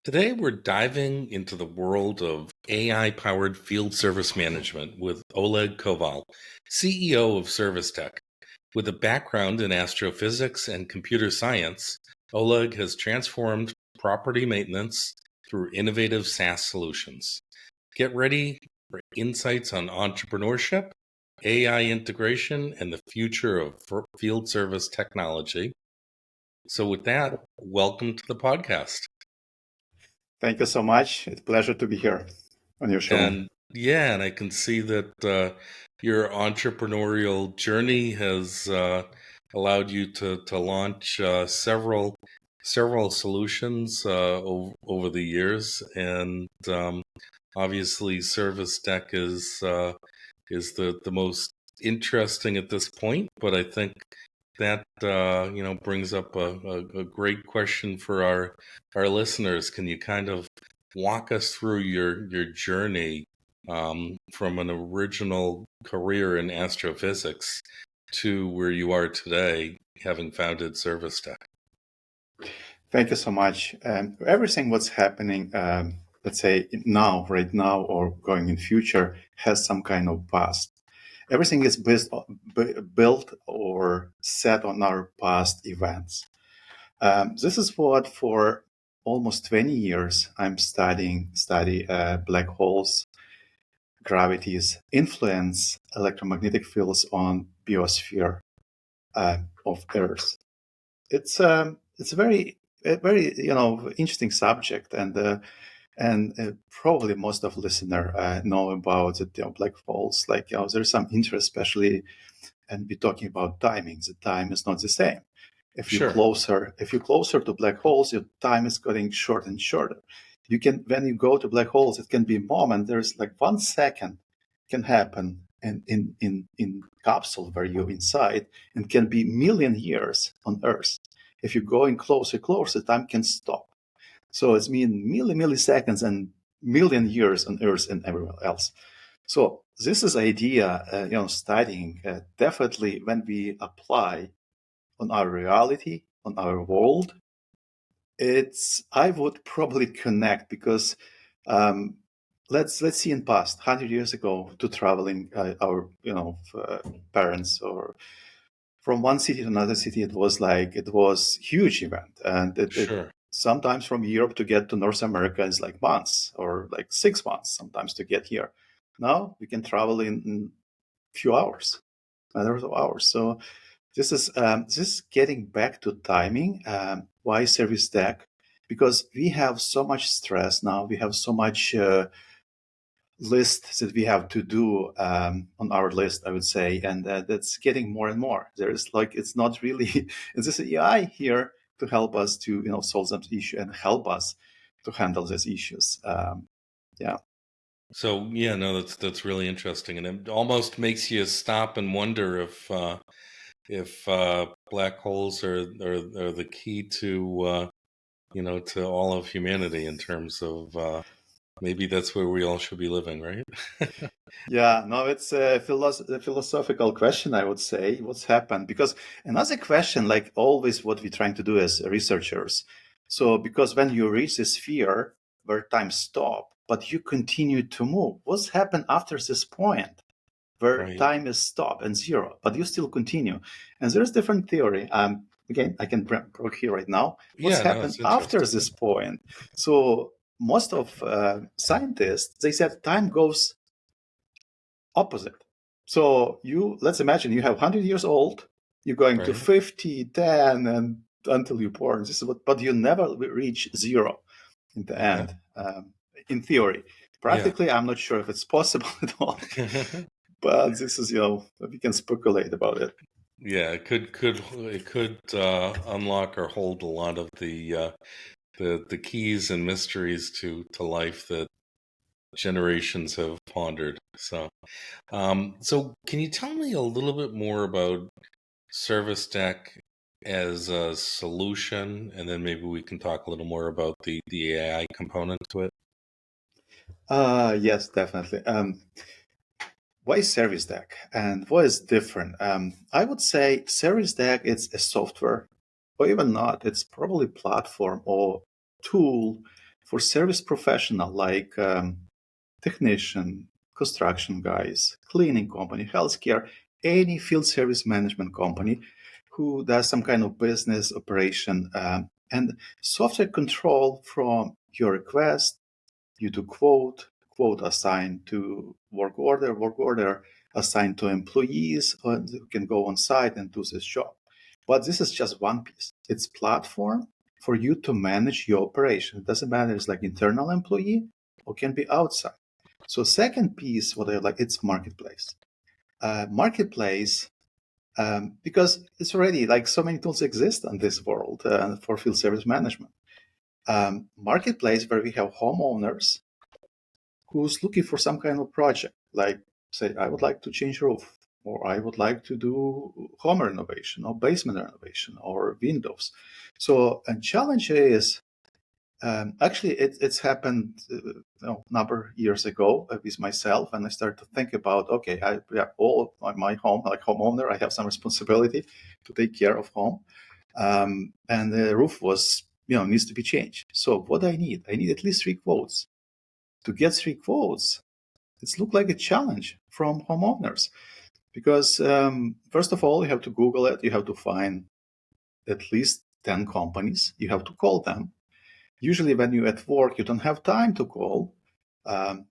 Today, we're diving into the world of AI-powered field service management with Oleg Koval, CEO of ServiceDeck. With a background in astrophysics and computer science, Oleg has transformed property maintenance through innovative SaaS solutions. Get ready for insights on entrepreneurship, AI integration, and the future of field service technology. So, with that, welcome to the podcast. Thank you so much. It's a pleasure to be here on your show. And I can see that your entrepreneurial journey has allowed you to launch several solutions over the years, and obviously, ServiceDeck is the most interesting at this point. But I think that brings up a great question for our listeners. Can you kind of walk us through your journey from an original career in astrophysics to where you are today, having founded ServiceDeck? Thank you so much. Everything what's happening, let's say right now, or going in future, has some kind of past. Everything is built or set on our past events. This is what for almost 20 years I'm study black holes, gravity's influence, electromagnetic fields on biosphere of Earth. It's a very interesting subject, and probably most of listener know about it, black holes. Like there's some interest, especially, and we're talking about timing. The time is not the same. If you Sure. closer to black holes, your time is getting shorter and shorter. When you go to black holes, it can be a moment. There's like 1 second can happen in capsule where you're inside, and can be million years on Earth. If you're going closer, time can stop. So it's mean milliseconds and million years on Earth and everywhere else. So this is idea, studying definitely when we apply on our reality, on our world. I would probably connect because let's see in past 100 years ago to traveling our parents or from one city to another city, it was huge event, and it Sure. sometimes from Europe to get to North America is like months or like 6 months sometimes to get here. Now we can travel in few hours, matters of hours. So this is getting back to timing. Why ServiceDeck? Because we have so much stress now. We have so much list that we have to do on our list, I would say, and that's getting more and more. There's like it's not really it's this AI here to help us to solve some issue and help us to handle these issues. Yeah. So yeah, no, that's really interesting, and it almost makes you stop and wonder if black holes are the key to all of humanity in terms of maybe that's where we all should be living, right? Yeah, no, it's a philosophical question, I would say. What's happened? Because another question, like always, what we're trying to do as researchers. So, because when you reach this sphere where time stop, but you continue to move, what's happened after this point where Right. time is stop and zero, but you still continue? And there's different theory. Again, I can bring here right now. What's Yeah, no, happened it's after interesting. this point? So, most of scientists, they said time goes opposite. So let's imagine you have 100 years old, you're going to Right. 50, 10, and until you're born. But you never reach zero in the Okay. end, in theory. Yeah. Practically, I'm not sure if it's possible at all, but this is, we can speculate about it. Yeah, it could unlock or hold a lot of the keys and mysteries to life that generations have pondered. So can you tell me a little bit more about ServiceDeck as a solution, and then maybe we can talk a little more about the AI component to it? Yes, definitely. Why ServiceDeck and what is different? I would say ServiceDeck is a software, or even not. It's probably platform or tool For service professional like technician, construction guys, cleaning company, healthcare, any field service management company who does some kind of business operation, and software control from your request, you do quote assigned to work order assigned to employees, who can go on site and do this job. But this is just one piece. It's platform for you to manage your operation. It doesn't matter, it's like internal employee or can be outside. So second piece, what I like, it's marketplace. Marketplace, because it's already like so many tools exist in this world for field service management. Marketplace where we have homeowners who's looking for some kind of project, like say, I would like to change roof, or I would like to do home renovation, or basement renovation, or windows. So a challenge is, actually, it's happened a number of years ago with myself, and I started to think about, okay, I have all my home, like homeowner, I have some responsibility to take care of home, and the roof was, needs to be changed. So what I need at least 3 quotes. To get 3 quotes, it's looked like a challenge from homeowners because first of all, you have to Google it. You have to find at least 10 companies. You have to call them. Usually when you're at work, you don't have time to call.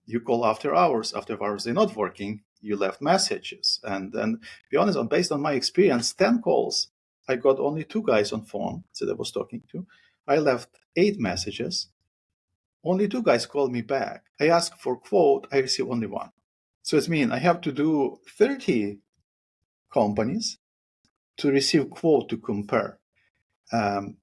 You call after hours. After hours, they're not working. You left messages. And be honest, based on my experience, 10 calls, I got only 2 guys on phone that I was talking to. I left 8 messages. Only 2 guys called me back. I asked for quote, I received only 1. So it means I have to do 30 companies to receive quote to compare.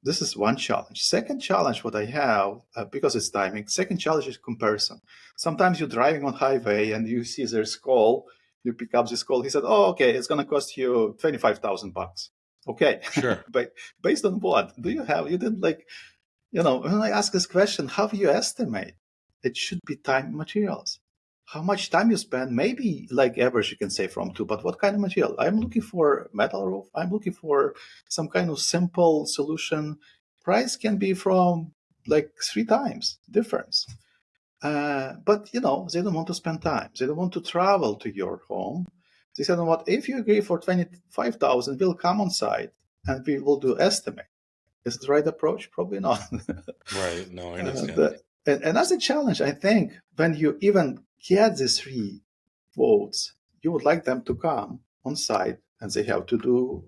This is one challenge. Second challenge, what I have, because it's timing, second challenge is comparison. Sometimes you're driving on highway and you see there's call, you pick up this call. He said, oh, okay, it's going to cost you $25,000. Okay. Sure. But based on what? You didn't when I ask this question, how do you estimate? It should be time and materials. How much time you spend, maybe like average you can say from 2, but what kind of material? I'm looking for metal roof. I'm looking for some kind of simple solution. Price can be from like 3 times difference. But they don't want to spend time. They don't want to travel to your home. They said, what, if you agree for 25,000, we'll come on site and we will do estimate. Is it the right approach? Probably not. Right. No, I understand. And that's a challenge, I think, when you even get these 3 quotes, you would like them to come on site and they have to do,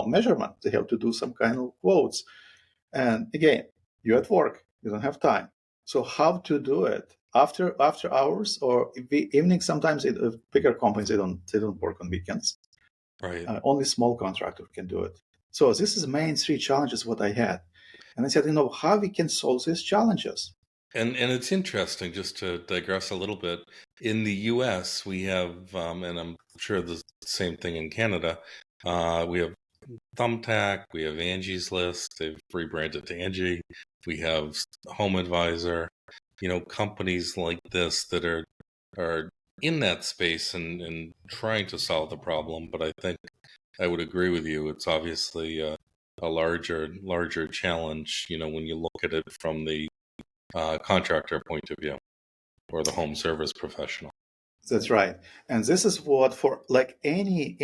measurement. They have to do some kind of quotes. And again, you're at work, you don't have time. So how to do it? After hours or evening, sometimes bigger companies, they don't work on weekends. Right. Only small contractor can do it. So this is the main 3 challenges what I had. And I said, how we can solve these challenges. And it's interesting, just to digress a little bit. In the U.S., we have, and I'm sure the same thing in Canada, we have Thumbtack, we have Angie's List, they've rebranded to Angie, we have Home Advisor, companies like this that are in that space and trying to solve the problem. But I think I would agree with you. It's obviously a larger challenge, when you look at it from the contractor point of view or the home service professional. That's right. And this is what for like any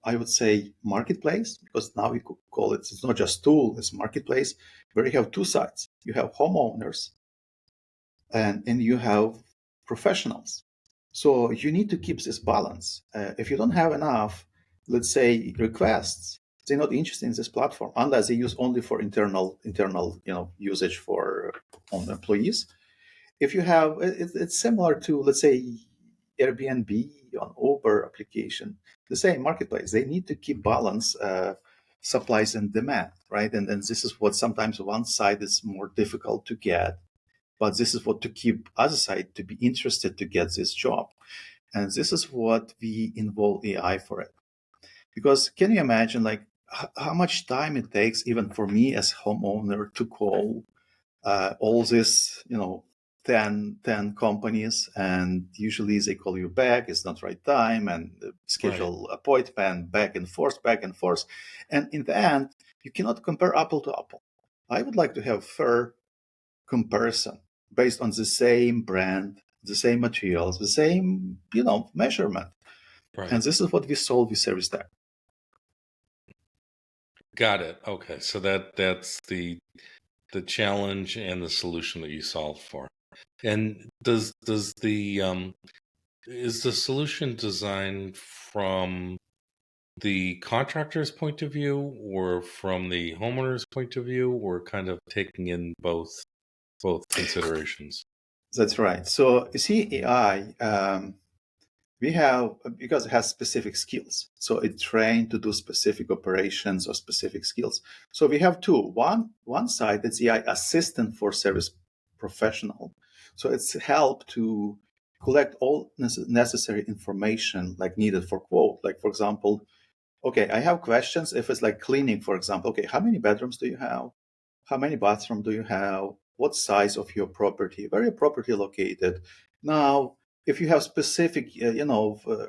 I would say marketplace, because now we could call it, it's not just tool, it's marketplace, where you have 2 sides. You have homeowners and you have professionals. So you need to keep this balance. If you don't have enough, let's say, requests, they're not interested in this platform unless they use only for internal usage for own employees. If you have, it's similar to, let's say, Airbnb on Uber application, the same marketplace. They need to keep balance, supplies and demand, right? And then this is what sometimes one side is more difficult to get, but this is what to keep other side to be interested to get this job. And this is what we involve AI for it. Because can you imagine like how much time it takes even for me as homeowner to call all this, 10 companies, and usually they call you back, it's not right time, and schedule appointment, back and forth. And in the end, you cannot compare apple to apple. I would like to have fair comparison. based on the same brand, the same materials, the same, measurement. Right. And this is what we solve with ServiceDeck. Got it. Okay. So that's the challenge and the solution that you solve for. And does the is the solution designed from the contractor's point of view or from the homeowner's point of view, or kind of taking in both considerations? That's right. So you see, AI, we have, because it has specific skills. So it's trained to do specific operations or specific skills. So we have two. One side, that's AI assistant for service professional. So it's help to collect all necessary information like needed for quote. Like, for example, okay, I have questions. If it's like cleaning, for example, okay, how many bedrooms do you have? How many bathrooms do you have? What size of your property? Where your property located? Now, if you have specific,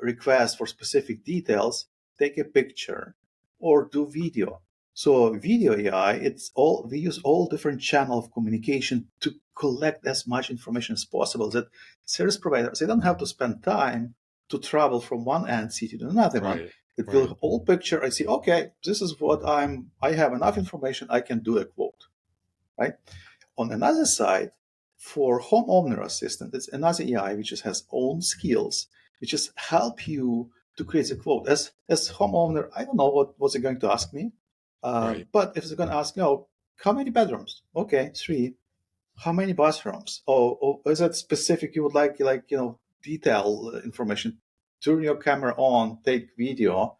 requests for specific details, take a picture or do video. So video AI, we use all different channel of communication to collect as much information as possible that service providers, they don't have to spend time to travel from one end city to another one. Right. It Right. will whole picture. I see, okay, this is what I have enough information, I can do a quote, right? On another side, for homeowner assistant, it's another AI which just has own skills, which just help you to create a quote. As homeowner, I don't know what's it going to ask me, Right. but if it's going to ask, how many bedrooms? Okay, 3. How many bathrooms? Or is that specific? You would like detail information. Turn your camera on, take video,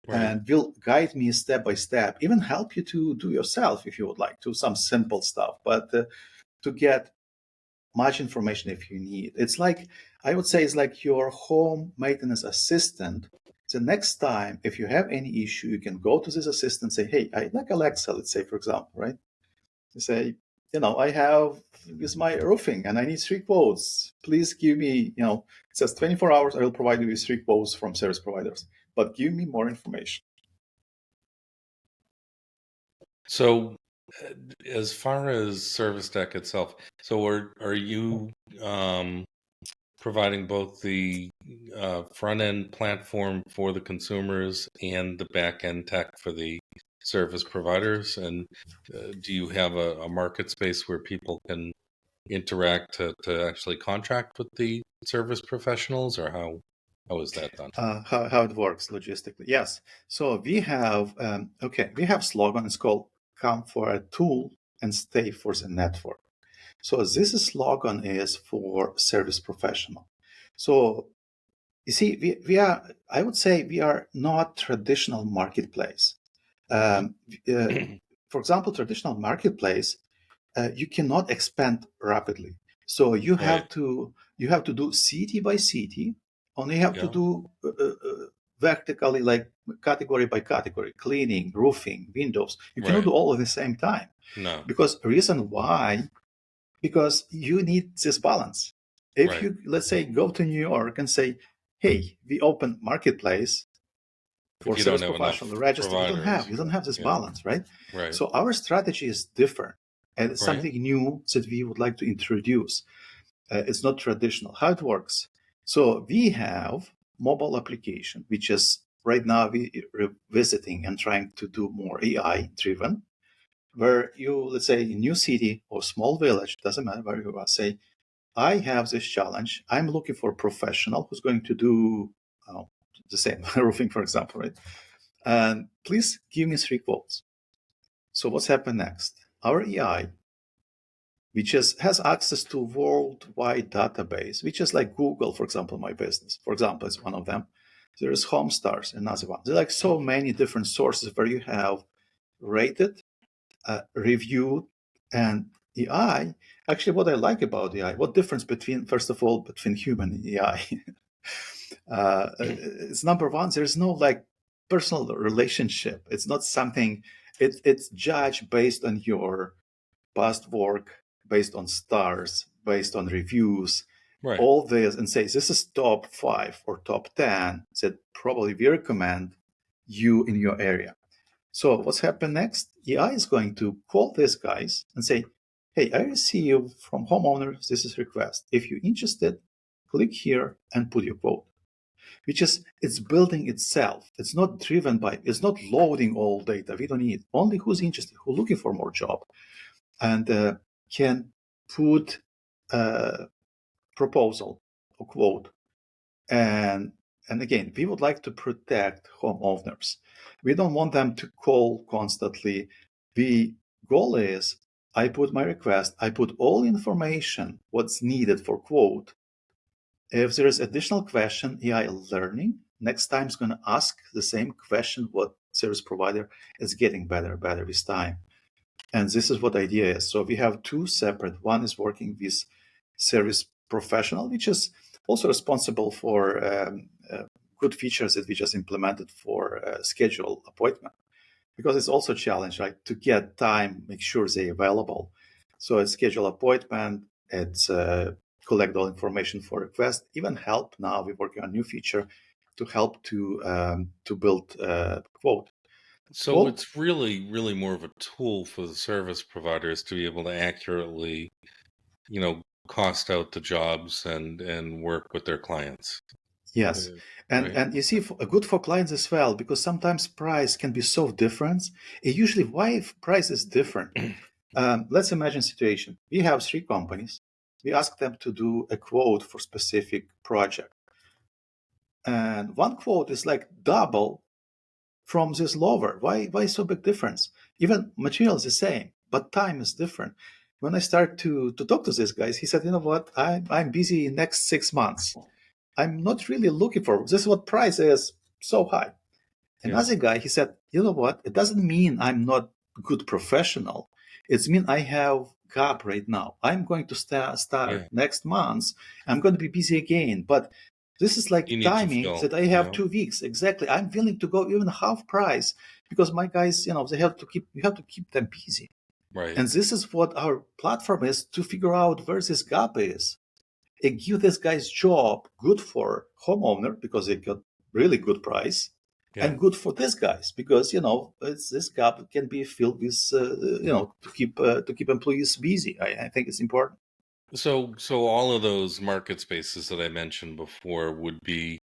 Right. and will guide me step by step, even help you to do yourself if you would like to, some simple stuff, but to get much information if you need. It's like, I would say, it's like your home maintenance assistant. The next time, if you have any issue, you can go to this assistant and say, hey, I like Alexa, let's say, for example, right? You say, I have this my roofing and I need 3 quotes. Please give me, it says 24 hours, I will provide you with 3 quotes from service providers, but give me more information. So, as far as ServiceDeck itself, so are you providing both the front end platform for the consumers and the back end tech for the service providers? And do you have a market space where people can interact to actually contract with the service professionals, or how is that done? How it works logistically? Yes. So we have we have slogan. It's called "Come for a tool and stay for the network." So this slogan is for service professional. So you see, we are. I would say we are not traditional marketplace. Um, uh, for example, traditional marketplace, you cannot expand rapidly. So Right. you have to do city by city, and you have to Yeah. do vertically, like category by category, cleaning, roofing, windows. You cannot Right. do all at the same time, No. because reason why, because you need this balance. If Right. you, let's say, go to New York and say, hey, we open marketplace But for you don't service have professional enough register, providers. you don't have this Yeah. balance, right? Right. So our strategy is different, and it's Right. something new that we would like to introduce. It's not traditional. How it works? So we have mobile application, which is right now we revisiting and trying to do more AI driven, where you, let's say, in new city or small village, doesn't matter where you are, say, I have this challenge. I'm looking for a professional who's going to do the same roofing, for example, right? And please give me 3 quotes. So what's happened next? Our AI, which has access to worldwide database, which is like Google, for example, My Business, for example, is one of them. There is HomeStars, another one. There are like so many different sources where you have rated, reviewed, and AI. Actually, what I like about AI, what difference between, first of all, between human and AI? It's number one, there's no like personal relationship. It's not something, it's judged based on your past work, based on stars, based on reviews, Right. all this, and say this is top 5 or top 10 that probably we recommend you in your area. So what's happened next? AI is going to call these guys and say, hey, I received from homeowners, this is request. If you're interested, click here and put your quote. Which is, it's building itself. It's not driven by, it's not loading all data. We don't need only who's interested, who's looking for more job, and can put a proposal or quote. And again, we would like to protect homeowners. We don't want them to call constantly. The goal is, I put my request, I put all information, what's needed for quote. If there is additional question, AI learning, next time is going to ask the same question what service provider is getting better with time. And this is what idea is. So we have two separate. One is working with service professional, which is also responsible for good features that we just implemented for schedule appointment, because it's also a challenge, right? To get time, make sure they're available. So it's schedule appointment, it's collect all information for request, even help. Now we're working on a new feature to help to build quote. So Quote, it's really more of a tool for the service providers to be able to accurately, cost out the jobs and work with their clients. yes. Right? And you see, good for clients as well, because sometimes price can be so different. Usually, why price is different? Let's imagine a situation. We have three companies. We ask them to do a quote for specific project. And one quote is like double from this lower. Why so big difference? Even material is the same, but time is different. When I start to talk to these guys, he said, you know what, I'm busy next 6 months. I'm not really looking for this is what price is so high. Yeah. Another guy, he said, you know what, it doesn't mean I'm not good professional. It's mean I have gap right now. I'm going to start Yeah. next month. I'm going to be busy again. But this is You like need to timing fill, that I have 2 weeks. Exactly. I'm willing to go even half price because my guys, they have to keep, you have to keep them busy. right. And this is what our platform is to figure out where this gap is and give this guy's job good for homeowner because they got really good price Yeah. and good for these guys because this gap can be filled with to keep employees busy. I think it's important. So all of those market spaces that I mentioned before would be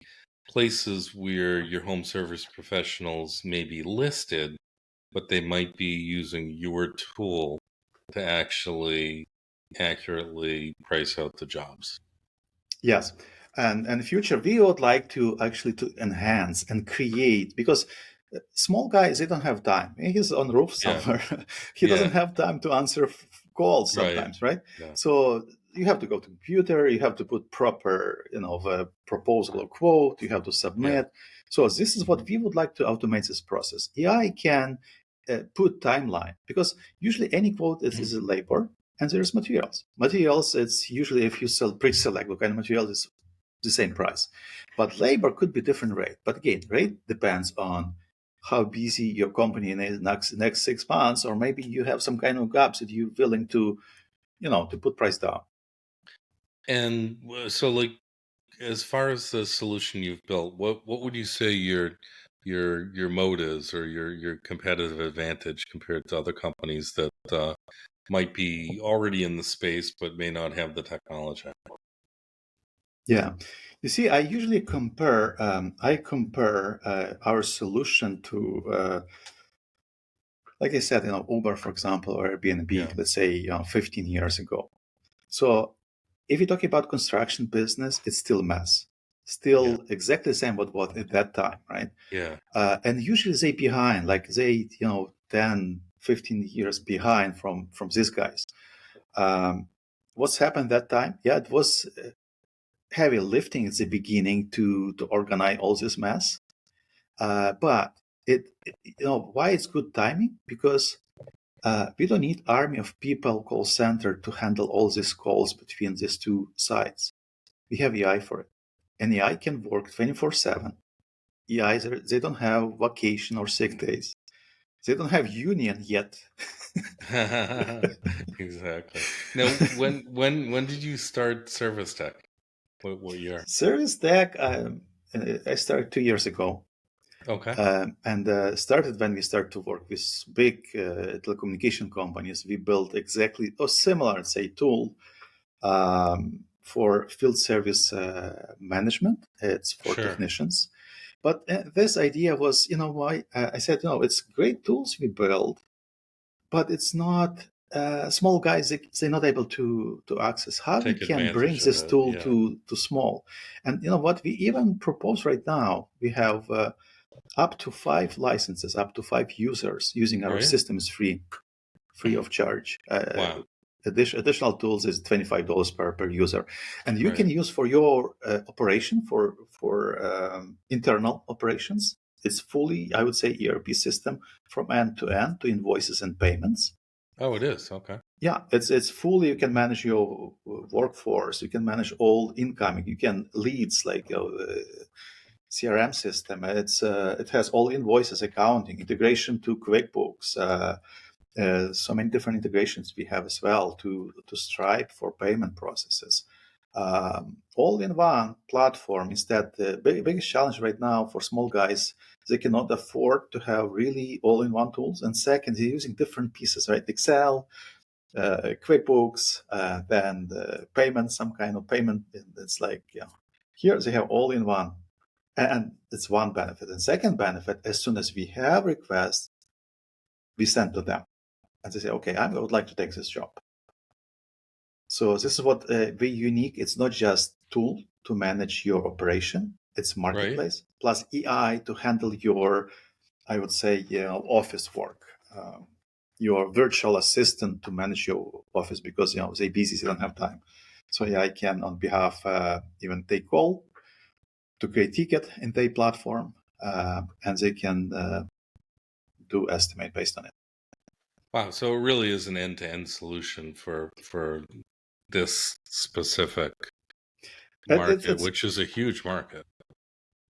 places where your home service professionals may be listed, but they might be using your tool to actually accurately price out the jobs. Yes, and in future we would like to actually to enhance and create because small guys they don't have time. He's on roof Yeah. somewhere. He doesn't Yeah. have time to answer calls Right. sometimes, right? Yeah. So you have to go to computer. You have to put proper, the proposal or quote. You have to Yeah. submit. So this is what we would like to automate this process. AI can put timeline because usually any quote is a labor and there's materials. Materials, it's usually if you sell pre-select what kind of materials is the same price. But labor could be different rate. But again, rate depends on how busy your company in the next 6 months, or maybe you have some kind of gaps that you're willing to put price down. And so, like, as far as the solution you've built, what would you say your moat is, or your competitive advantage compared to other companies that might be already in the space but may not have the technology? Yeah, you see, I usually compare. I compare our solution to, like I said, Uber, for example, or Yeah. Airbnb. Let's say 15 years ago. So if you're talking about construction business, it's still a mess. Yeah. Still exactly the same what at that time, right? Yeah. And usually they behind, like they, 10, 15 years behind from these guys. Um, what's happened that time? Yeah, it was heavy lifting at the beginning to organize all this mess. But why it's good timing? Because we don't need army of people call center to handle all these calls between these two sides. We have AI for it. And AI can work 24/7. AI, they don't have vacation or sick days. They don't have union yet. Exactly. Now, when did you start ServiceDeck? What year? ServiceDeck, I started 2 years ago. Okay. And started when we started to work with big telecommunication companies. We built exactly a similar, say, tool for field service management. It's for Sure. technicians. But this idea was, why I said, it's great tools we build, but it's not small guys. They're not able to access. How we Take can bring advantage of this it. tool Yeah. to small, and you know what we even propose right now. We have up to 5 licenses, up to 5 users using our Right. system is free of charge. Wow. Additional tools is $25 per user, and you can Right. use for your operation for internal operations. It's fully, I would say, ERP system from end to invoices and payments. Oh, it is. Okay. Yeah, it's fully. You can manage your workforce. You can manage all incoming. You can leads like CRM system. It has all invoices, accounting, integration to QuickBooks. So many different integrations we have as well to Stripe for payment processes. All in one platform. Is that the biggest challenge right now for small guys? They cannot afford to have really all in one tools. And second, they're using different pieces, right? Excel, QuickBooks, then the payment, some kind of payment. It's like, here they have all in one. And it's one benefit. And second benefit, as soon as we have requests, we send to them. And they say, okay, I would like to take this job. So this is what very unique. It's not just tool to manage your operation. It's Right. marketplace plus AI to handle your, I would say, office work. Your virtual assistant to manage your office because they're busy, they don't have time. So I can on behalf even take call to create ticket in their platform, and they can do estimate based on it. Wow. So it really is an end-to-end solution for this specific market, It's which is a huge market.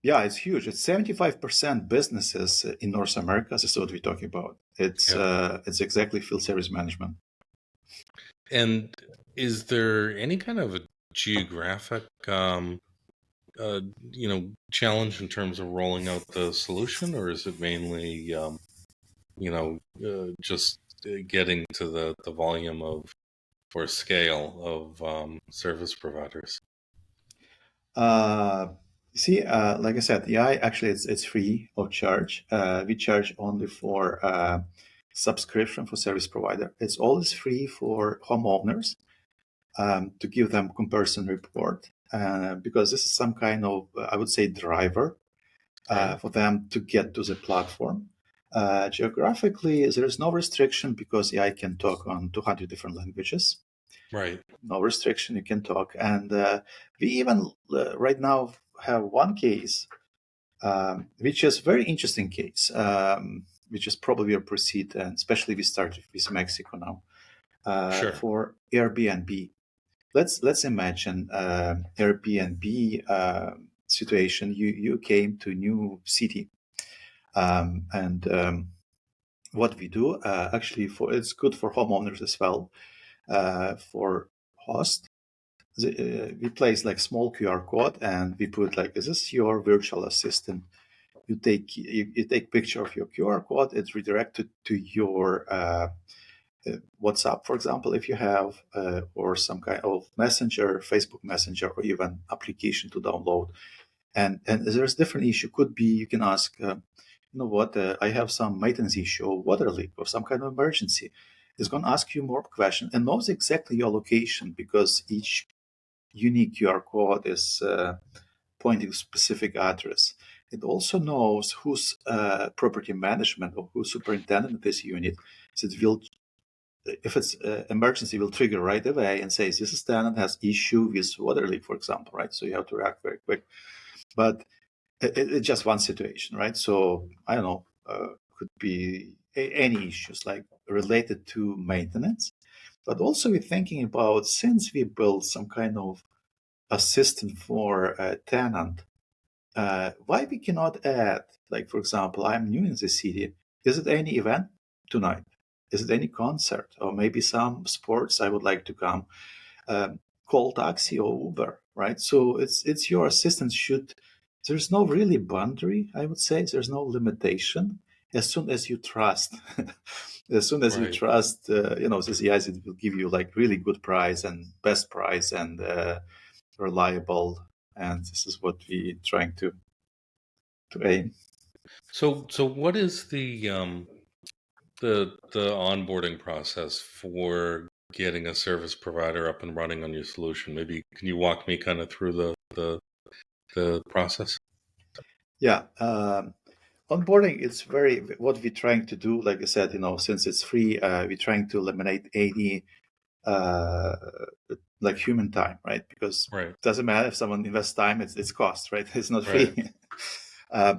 Yeah, it's huge. It's 75% businesses in North America. This is what we're talking about. Yeah. It's exactly field service management. And is there any kind of a geographic, challenge in terms of rolling out the solution, or is it mainly, just getting to the volume of or scale of service providers? Uh, See, like I said, AI actually it's free of charge. We charge only for subscription for service provider. It's always free for homeowners to give them comparison report because this is some kind of I would say driver Right. for them to get to the platform. Geographically, there is no restriction because AI can talk on 200 different languages. Right. No restriction, you can talk. And we even right now have one case, which is very interesting case, which is probably a proceed, and especially we started with Mexico now Sure. for Airbnb. Let's imagine Airbnb situation. You came to a new city, and what we do actually for it's good for homeowners as well. For host, we place like small QR code and we put like, is this your virtual assistant? You take picture of your QR code. It's redirected to your WhatsApp, for example, if you have, or some kind of messenger, Facebook Messenger, or even application to download. And there's different issue. Could be you can ask, you know what, I have some maintenance issue, or water leak, or some kind of emergency. It's going to ask you more questions and knows exactly your location because each unique QR code is pointing to a specific address. It also knows whose property management or who's superintendent of this unit. So it will, if it's emergency, will trigger right away and says this tenant has issue with water leak, for example, right? So you have to react very quick. But it's just one situation, right? So I don't know, could be any issues like related to maintenance, but also we're thinking about since we built some kind of assistant for a tenant, why we cannot add, like for example, I'm new in the city. Is it any event tonight? Is it any concert or maybe some sports I would like to come? Call taxi or Uber, right? So it's your assistant should there's no really boundary, I would say. There's no limitation. As soon as you trust, as soon as you Right. trust, this AIs, it will give you like really good price and best price and reliable. And this is what we trying to aim. So what is the onboarding process for getting a service provider up and running on your solution? Maybe can you walk me kind of through the process? Yeah. Onboarding, it's very what we're trying to do. Like I said, since it's free, we're trying to eliminate any uh, like human time, right? Because Right. it doesn't matter if someone invests time; it's cost, right? It's not Right. free.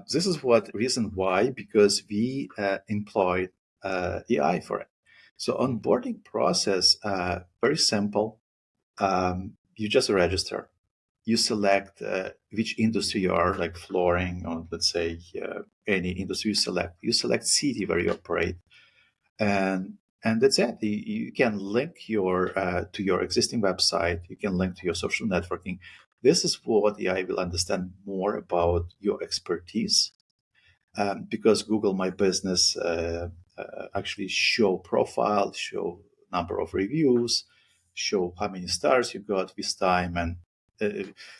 This is what reason why, because we employed AI for it. So onboarding process very simple. You just register. You select which industry you are, like flooring, or let's say any industry you select. You select city where you operate, and that's it. You can link your to your existing website. You can link to your social networking. This is what AI will understand more about your expertise, because Google My Business actually show profile, show number of reviews, show how many stars you got this time, and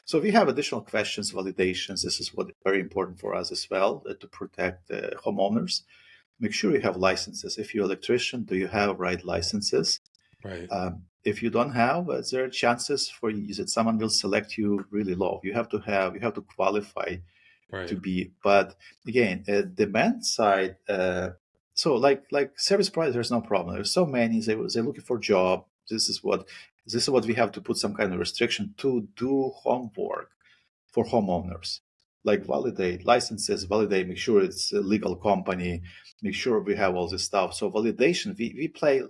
so we have additional questions, validations. This is what very important for us as well, to protect homeowners. Make sure you have licenses. If you're an electrician, do you have right licenses? Right. If you don't have, there are chances for you that someone will select you really low. You have to qualify to Right. be. But again, demand side. So like service providers, there's no problem. There's so many. They're looking for job. This is what we have to put some kind of restriction to do homework for homeowners, like validate licenses, validate, make sure it's a legal company, make sure we have all this stuff. So validation, we play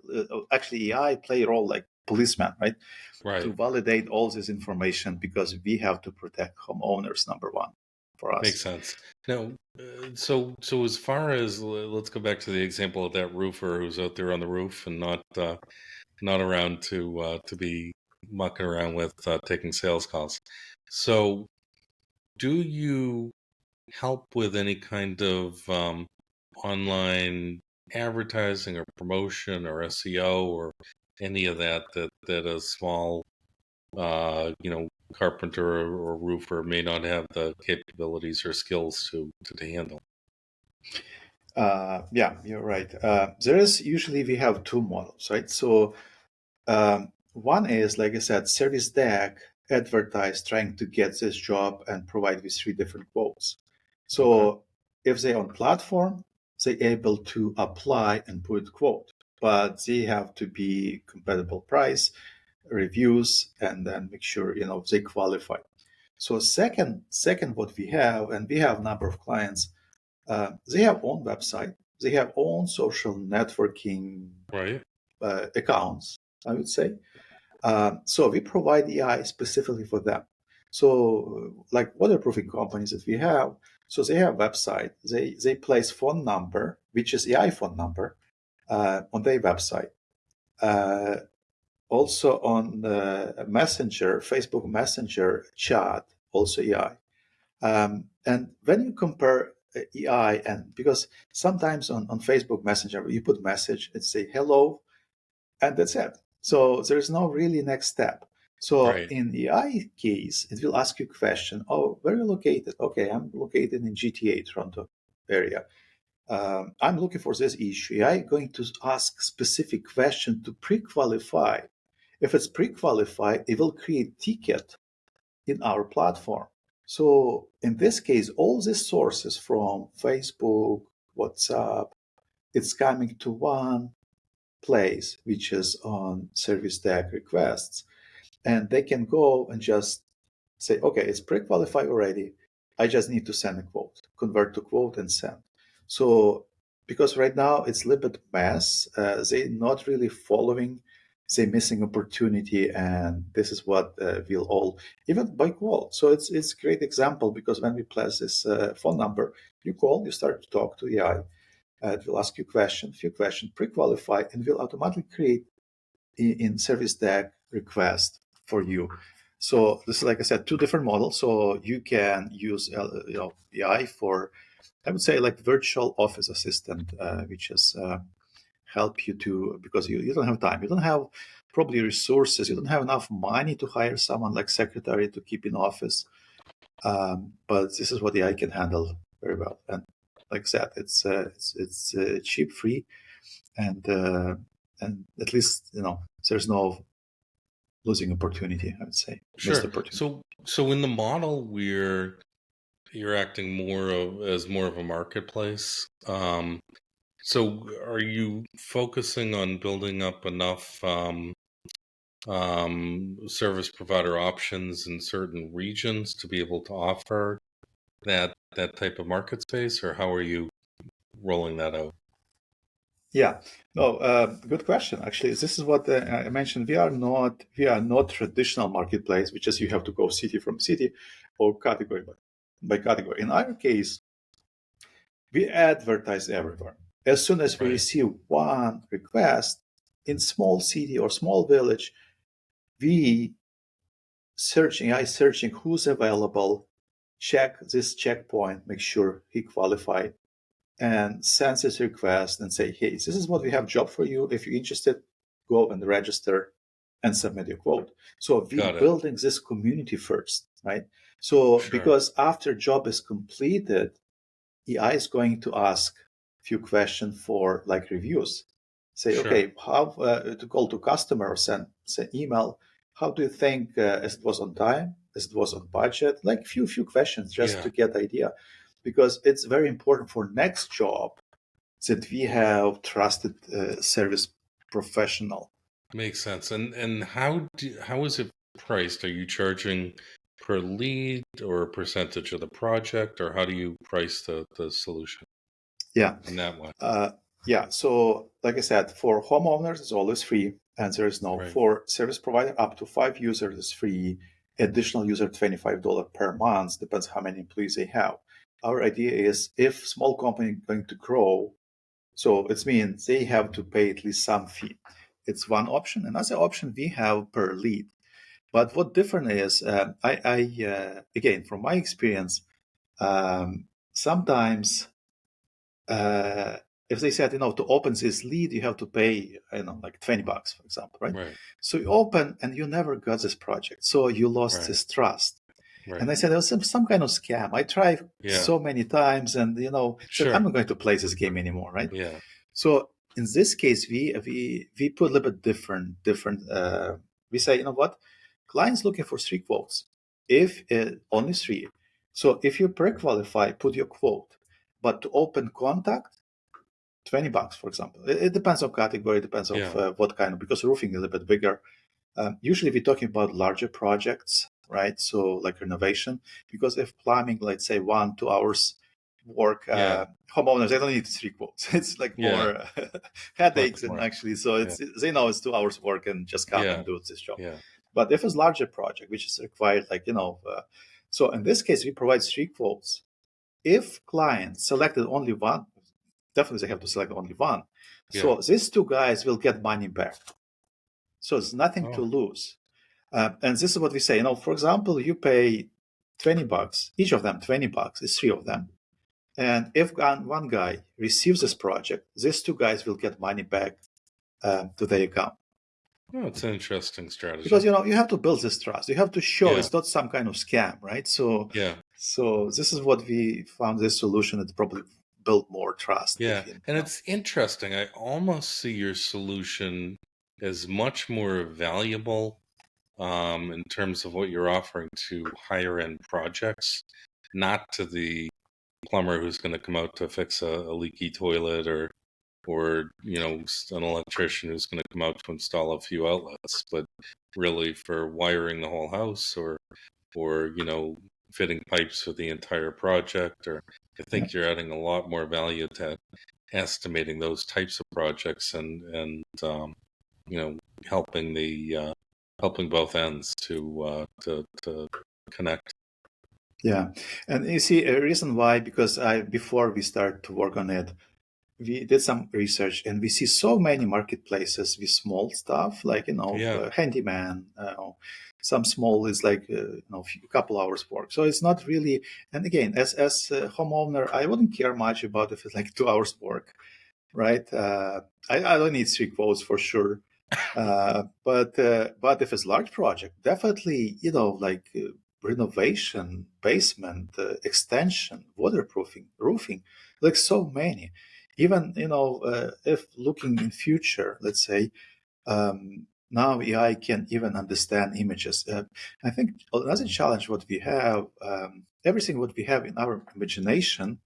actually AI play a role like policeman, right? To Right. validate all this information because we have to protect homeowners number one for us. Makes sense. Now, so as far as let's go back to the example of that roofer who's out there on the roof and not around to be mucking around with taking sales calls. So, do you help with any kind of online advertising or promotion or SEO or any of that a small carpenter or roofer may not have the capabilities or skills to handle? Yeah, you're right. There is usually we have two models, right? So one is, like I said, ServiceDeck advertise trying to get this job and provide with three different quotes. Okay. So if they on platform, they able to apply and put quote, but they have to be compatible price, reviews, and then make sure they qualify. So second, what we have, and we have a number of clients, they have own website, they have own social networking Right. accounts, I would say. So we provide AI specifically for them. So like waterproofing companies that we have, so they have website. They place phone number, which is AI phone number, on their website. Uh, Also on Messenger, Facebook Messenger chat, also AI. And when you compare AI, and because sometimes on Facebook Messenger you put message and say hello, and that's it. So there's no really next step. So Right. in the AI case, it will ask you a question. Oh, where are you located? Okay, I'm located in GTA, Toronto area. I'm looking for this issue. AI going to ask specific question to pre-qualify. If it's pre-qualified, it will create ticket in our platform. So in this case, all these sources from Facebook, WhatsApp, it's coming to one place, which is on ServiceDeck requests. And they can go and just say, okay, it's pre-qualified already. I just need to send a quote, convert to quote and send. So because right now it's a little bit mess, they're not really following, they're missing opportunity, and this is what we'll all, even by call. So it's a great example because when we place this phone number, you call, you start to talk to AI, it will ask you few questions, pre-qualify, and will automatically create in ServiceDeck request for you. So this is, like I said, two different models. So you can use AI for, I would say, like virtual office assistant, which is help you to, because you don't have time, you don't have probably resources, you don't have enough money to hire someone like secretary to keep in office. But this is what AI can handle very well. And like I said, it's cheap, free, and at least there's no losing opportunity. I would say missed Sure. opportunity. So in the model, you're acting as more of a marketplace. So are you focusing on building up enough service provider options in certain regions to be able to offer that type of market space, or how are you rolling that out? Yeah, no, good question. Actually, this is what I mentioned. We are not traditional marketplace, which is you have to go city from city or category by category. In our case, we advertise everywhere. As soon as we Right. receive one request in small city or small village, we searching who's available, check this checkpoint, make sure he qualified, and sends his request and say, hey, this is what we have job for you. If you're interested, go and register and submit your quote. So we Got it. building this community first, right? So Sure. because after job is completed, AI is going to ask a few questions for like reviews. Say, Sure. okay, how to call to customer or send email. How do you think as it was on time, as it was on budget? Like few questions just Yeah. to get idea, because it's very important for next job that we have trusted service professional. Makes sense. And how is it priced? Are you charging per lead or a percentage of the project, or how do you price the solution Yeah. in that way? Yeah, so like I said, for homeowners, it's always free. Answer is no. Right. For service provider, up to 5 users is free. Additional user, $25 per month, depends how many employees they have. Our idea is if small company going to grow, so it means they have to pay at least some fee. It's one option. Another option we have per lead. But what different is, again, from my experience, sometimes if they said, to open this lead, you have to pay, like $20, for example, right? Right. So you open and you never got this project. So you lost Right. this trust. And Right. I said, there was some kind of scam. I tried Yeah. so many times and, said, I'm Sure. not going to play this game anymore, right? Yeah. So in this case, we put a little bit different. We say, you know what? Clients looking for 3 quotes. If only 3. So if you pre-qualify, put your quote. But to open contact, $20, for example. It depends on category, depends on Yeah. what kind of, because roofing is a little bit bigger. Usually we're talking about larger projects, right? So like renovation, because if plumbing, let's say 1-2 hours work, Yeah. homeowners, they don't need 3 quotes. It's like Yeah. more Much headaches, and more. actually, so Yeah. they know it's 2 hours work and just come Yeah. and do this job. Yeah. But if it's larger project, which is required, like, so in this case, we provide 3 quotes. If client selected only one, definitely they have to select only one. Yeah. So these 2 guys will get money back. So it's nothing to Oh. lose. And this is what we say. For example, you pay $20, each of them $20, it's 3 of them. And if one guy receives this project, these 2 guys will get money back to their account. Oh, it's an interesting Because strategy. you have to build this trust. You have to show Yeah. it's not some kind of scam, right? So Yeah. this is what we found, this solution that probably build more trust Yeah. between. And it's interesting. I almost see your solution as much more valuable in terms of what you're offering to higher end projects, not to the plumber who's going to come out to fix a leaky toilet, or an electrician who's going to come out to install a few outlets, but really for wiring the whole house, or fitting pipes for the entire project. Or I Yeah. think you're adding a lot more value to estimating those types of projects, and you know helping helping both ends to connect. Yeah. And you see a reason why, because before we start to work on it, we did some research and we see so many marketplaces with small stuff like Yeah. handyman, Some small is like a couple hours work. So it's not really. And again, as a homeowner, I wouldn't care much about if it's like 2 hours work, right? I don't need three quotes for sure. But if it's large project, definitely like renovation, basement extension, waterproofing, roofing, like so many. Even if looking in future, let's say now AI can even understand images. I think another challenge what we have, everything what we have in our imagination.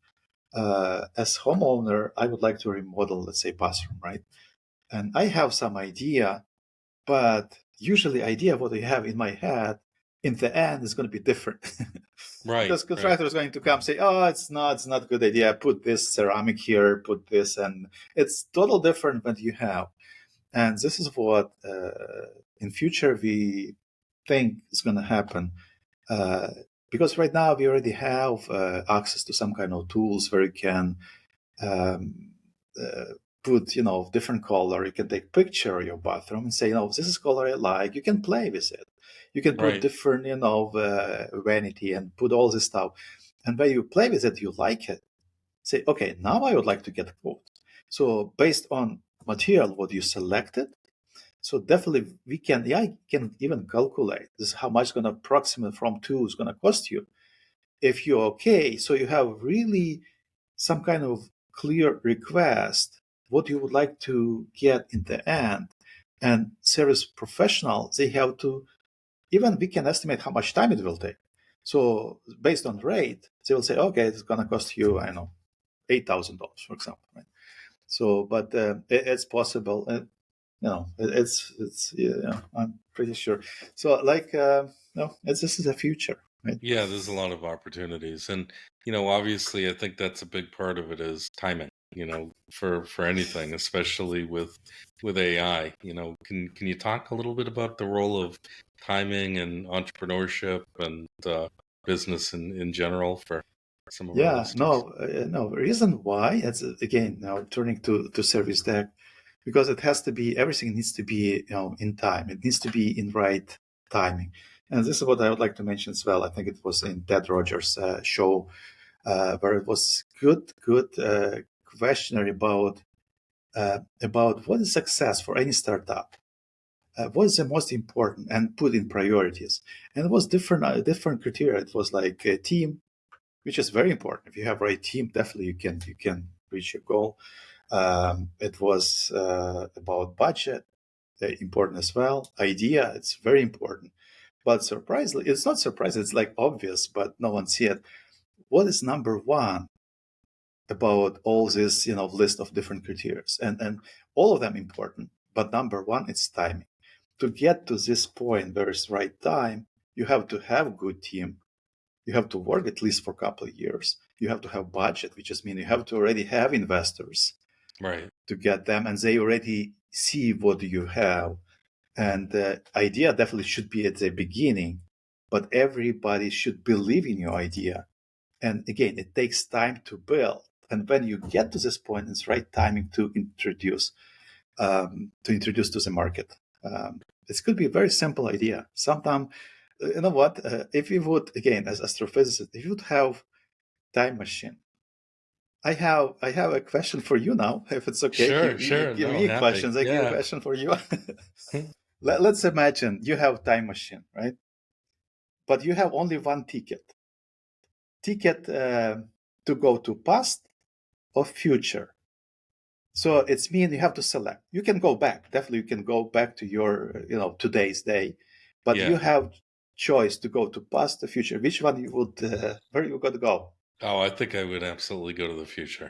As homeowner, I would like to remodel, let's say, bathroom, right? And I have some idea, but usually idea what I have in my head in the end is going to be different. Right, Because right, contractor is going to come say, oh, it's not a good idea, put this ceramic here, put this, and it's total different what you have. And this is what in future we think is going to happen. uh, because right now we already have access to some kind of tools where you can um, uh, put different color. You can take picture of your bathroom and say, this is color I like. You can play with it. You can put right. different vanity and put all this stuff. And when you play with it, you like it, say, okay, now I would like to get a quote. So based on material what you selected, so definitely we can, AI can even calculate this, how much going to approximate from two is going to cost you. If you're okay, so you have really some kind of clear request, what you would like to get in the end. And service professional, they have to, even we can estimate how much time it will take. So based on rate, they will say, okay, it's going to cost you, I don't know, $8,000, for example. Right? So, but it's possible. It's I'm pretty sure. So, like, no, this is a future, right? Yeah, there's a lot of opportunities, and obviously, I think that's a big part of it is timing. For anything, especially with AI. Can you talk a little bit about the role of timing and entrepreneurship and business in general for some of our Yeah, listeners? no. Reason why it's again now turning to service deck, because it has to be, everything needs to be in time. It needs to be in right timing, and this is what I would like to mention as well. I think it was in Ted Rogers' show where it was good questionnaire about what is success for any startup. What is the most important and put in priorities, and it was different criteria. It was like a team, which is very important. If you have a right team, definitely you can reach your goal. It was about budget, important as well. Idea, it's very important. But surprisingly, it's not surprising. It's like obvious, but no one see it. What is number one about all this, list of different criteria? And all of them important. But number one, it's timing. To get to this point where it's right time, you have to have good team. You have to work at least for a couple of years. You have to have budget, which just means you have to already have investors Right, to get them, and they already see what you have. And the idea definitely should be at the beginning, but everybody should believe in your idea. And again, it takes time to build. And when you get to this point, it's right timing to introduce to the market. It could be a very simple idea. Sometimes, you know what? If you would, again, as astrophysicist, if you would have time machine, I have a question for you now. If it's okay, if you, sure, you sure. give No, me happy. questions, I give a Yeah. question for you. Let's imagine you have time machine, right? But you have only one ticket to go to past or future. So it's mean you have to select. You can go back. Definitely, you can go back to your, today's day, but you Yeah. have choice to go to past, the future. Which one you would? Where you going to go? Oh, I think I would absolutely go to the future.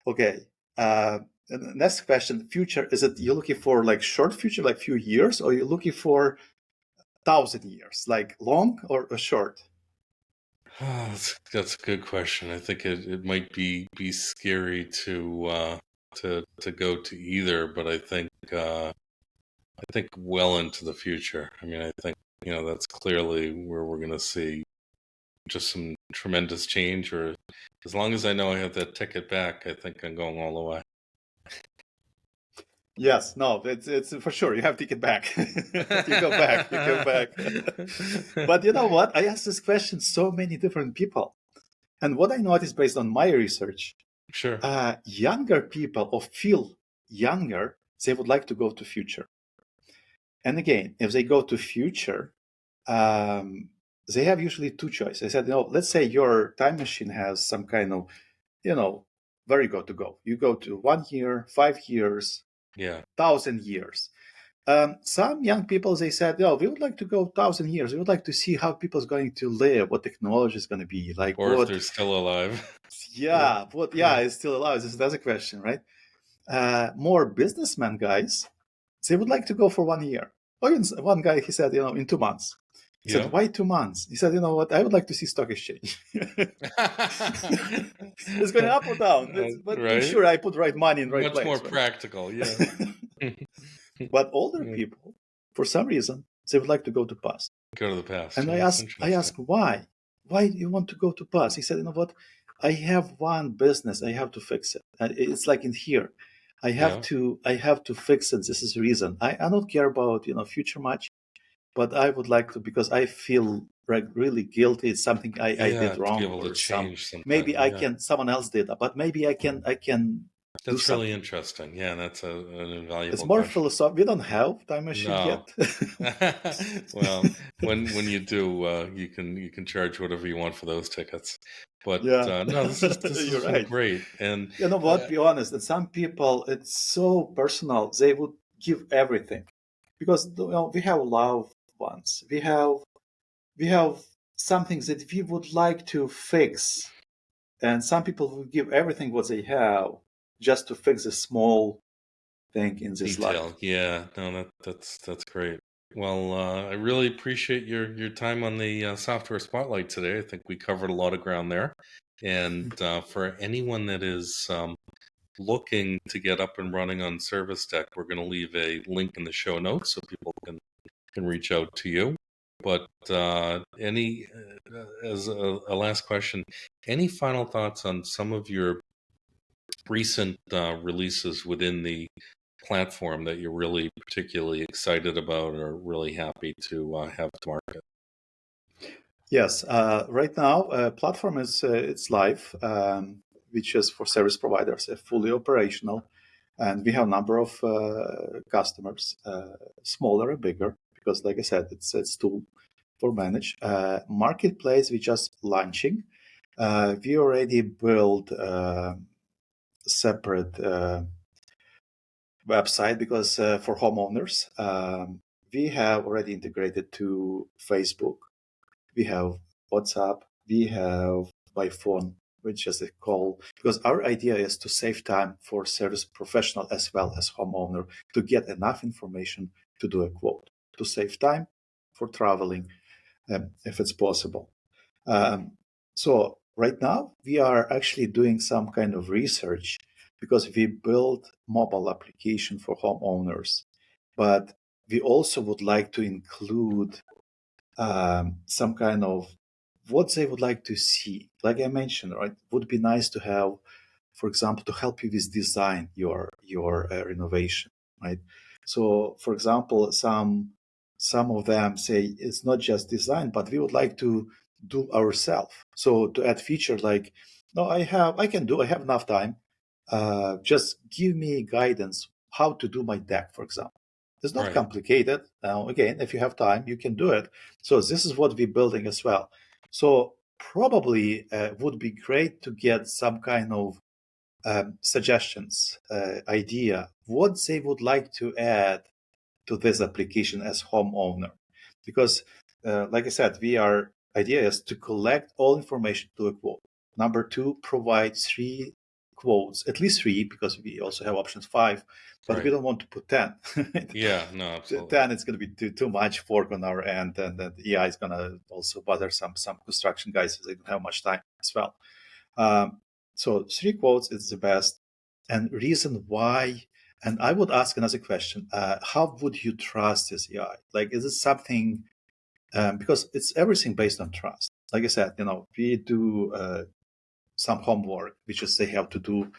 Okay. And the next question: future. Is it you're looking for like short future, like few years, or you're looking for 1,000 years, like long or short? That's a good question. I think it might be scary to go to either, but I think well into the future. I mean, I think that's clearly where we're going to see just some tremendous change. Or as long as I know I have that ticket back, I think I'm going all the way. Yes, no, it's for sure. You have to get back. You go back. You go back. But you know what? I asked this question so many different people, and what I noticed based on my research, Sure. younger people or feel younger, they would like to go to future. And again, if they go to future, they have usually two choices. They said, let's say your time machine has some kind of, you know, where you go to go. You go to 1 year, 5 years, Yeah. 1,000 years. Some young people, they said, we would like to go 1,000 years. We would like to see how people's going to live, what technology is going to be like, Or if they're still alive. Yeah. yeah, it's still alive. This is another question, right? More businessmen guys, they would like to go for 1 year. Oh, even one guy, he said, in 2 months. He said, Yeah. why 2 months? He said, you know what? I would like to see stock exchange. It's going up or down, but make Right? sure I put right money in right Much more place, right? practical. Yeah. But older Yeah. people, for some reason, they would like to go to past. Go to the past. And Yeah, it's I interesting. asked why? Why do you want to go to past? He said, you know what? I have one business. I have to fix it. And it's like in here. Yeah. I have to fix it. This is the reason. I don't care about, future much, but I would like to because I feel like really guilty. It's something I Yeah. did To be wrong able to or change maybe something. I Yeah. can someone else did that, but maybe I can do That's really something. interesting. Yeah. That's an It's invaluable more question. philosophical. We don't have time machine No. yet. Well, when you do, you can charge whatever you want for those tickets. But Yeah, no, this you're has been right. great. And You know what? Be honest. That some people, it's so personal. They would give everything because we have loved ones. We have something that we would like to fix, and some people will give everything what they have just to fix a small thing in this life. detail. Yeah. No, that's great. Well, I really appreciate your time on the software spotlight today. I think we covered a lot of ground there. And for anyone that is looking to get up and running on ServiceDeck, we're going to leave a link in the show notes so people can reach out to you. But as a last question, any final thoughts on some of your recent releases within the platform that you're really particularly excited about or really happy to have to market? Yes, right now platform is it's live, which is for service providers, fully operational, and we have a number of customers, smaller and bigger, because like I said, it's tool for manage. Marketplace we just launching. We already built separate website because for homeowners, we have already integrated to Facebook. We have WhatsApp, we have by phone, which is a call, because our idea is to save time for service professional as well as homeowner to get enough information to do a quote, to save time for traveling if it's possible. Um, so right now we are actually doing some kind of research because we built mobile application for homeowners, but we also would like to include some kind of what they would like to see. Like I mentioned, right, would be nice to have, for example, to help you with design your renovation, right? So, for example, some of them say it's not just design, but we would like to do ourselves. So to add feature like, no, I have enough time. Just give me guidance how to do my deck, for example. It's not Right. complicated. Now, again, if you have time, you can do it. So this is what we're building as well. So probably would be great to get some kind of suggestions, idea, what they would like to add to this application as homeowner. Because, like I said, our idea is to collect all information to a quote. Number two, provide three quotes, at least three, because we also have options five, but we Right. don't want to put 10. Yeah. No, absolutely. 10 it's going to be too much work on our end, and the AI is going to also bother some construction guys. They don't have much time as well. So three quotes is the best, and reason why. And I would ask another question: how would you trust this AI? Like, is it something? Because it's everything based on trust. Like I said, we do some homework, which is they have to do.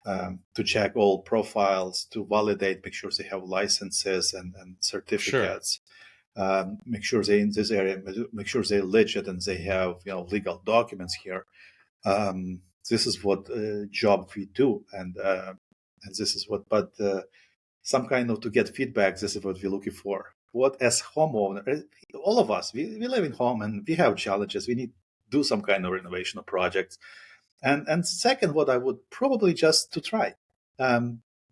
to check all profiles, to validate, make sure they have licenses and Sure. certificates. Make sure they in this area, make sure they're legit and they have legal documents here. This is what job we do, and this is what. But some kind of to get feedback. This is what we're looking for. What as homeowner, all of us, we live in home and we have challenges. We need to do some kind of renovation of projects. And second, what I would probably just to try,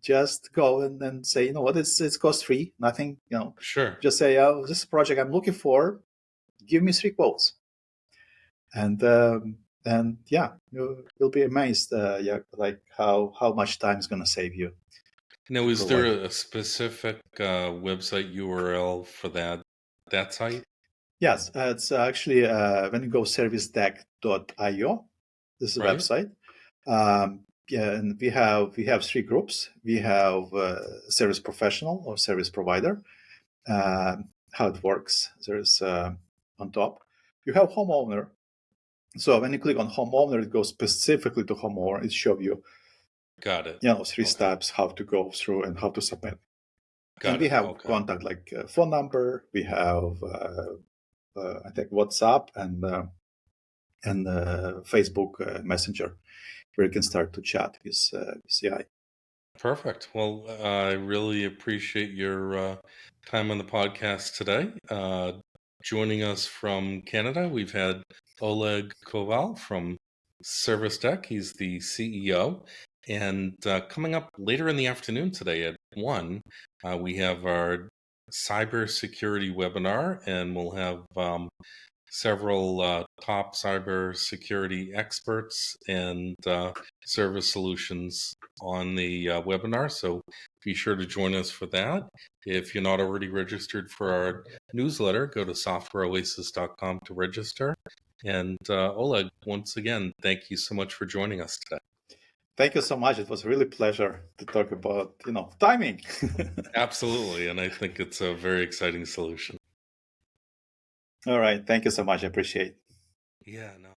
just go and say, you know what, it's cost free, nothing, Sure. just say, oh, this is a project I'm looking for. Give me 3 quotes, and yeah, you'll be amazed, like how much time is going to save you Now, to is there provide. a specific website URL for that site? Yes, it's actually when you go servicedeck.io, this is a Right? website. Yeah, and we have 3 groups. We have service professional or service provider. How it works? There's on top you have homeowner. So when you click on homeowner, it goes specifically to homeowner. It shows you Got it. 3 Okay. steps how to go through and how to submit. And Got we it. have Okay. contact like phone number. We have I think WhatsApp and Facebook Messenger, where you can start to chat with CI. Perfect. Well, I really appreciate your time on the podcast today. Joining us from Canada, we've had Oleg Koval from ServiceDeck. He's the CEO. And coming up later in the afternoon today at 1, we have our cybersecurity webinar, and we'll have several top cybersecurity experts and service solutions on the webinar. So be sure to join us for that. If you're not already registered for our newsletter, go to softwareoasis.com to register. And Oleg, once again, thank you so much for joining us today. Thank you so much. It was really a pleasure to talk about timing. Absolutely. And I think it's a very exciting solution. All right. Thank you so much. I appreciate it. Yeah, no.